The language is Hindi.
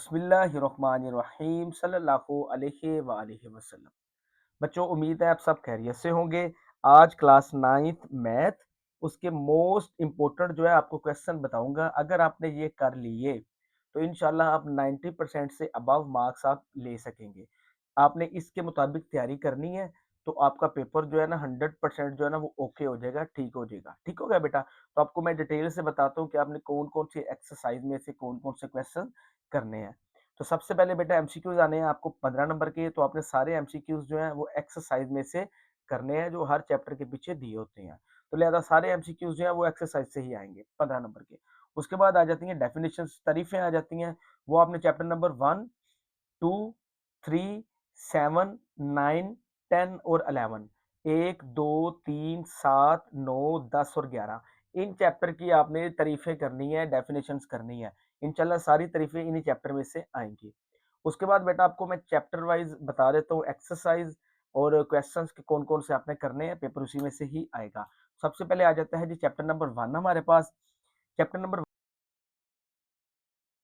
बिस्मिल्लाहिर्रहमानिर्रहीम सल्लल्लाहु अलैहि वसल्लम। बच्चों, उम्मीद है आप सब खैरियत से होंगे। आज क्लास 9th मैथ, उसके मोस्ट इम्पोर्टेंट जो है आपको क्वेश्चन बताऊंगा। अगर आपने ये कर लिए तो इंशाल्लाह आप 90% से अबव मार्क्स आप ले सकेंगे। आपने इसके मुताबिक तैयारी करनी है तो आपका पेपर जो है ना 100% जो है ना वो ओके हो जाएगा, ठीक हो जाएगा। ठीक हो गया बेटा? तो आपको मैं डिटेल से बताता हूँ कि आपने कौन कौन सी एक्सरसाइज में से कौन कौन से क्वेश्चन करने हैं। तो सबसे पहले बेटा एमसीक्यूज आने हैं आपको 15 नंबर के। तो आपने सारे एमसीक्यूज जो हैं वो एक्सरसाइज में से करने हैं जो हर चैप्टर के पीछे दिए होते हैं। तो लिहाजा सारे एमसीक्यूज जो हैं वो एक्सरसाइज से ही आएंगे 15 नंबर के। उसके बाद आ जाती हैं डेफिनेशंस, तारीफें आ जाती हैं। वो आपने चैप्टर नंबर 1, 2, 3, 7, 9, 10 और 11, 1, 2, 3, 7, 9, 10 और 11, इन चैप्टर की आपने तारीफें करनी है, डेफिनेशंस करनी है। इंशाल्लाह सारी तारीफें इन्हीं चैप्टर में से आएंगी। उसके बाद बेटा आपको मैं चैप्टर वाइज बता देता हूँ एक्सरसाइज और क्वेश्चंस के कौन कौन से आपने करने हैं, पेपर उसी में से ही आएगा। सबसे पहले आ जाता है जी चैप्टर नंबर 1 हमारे पास। Chapter number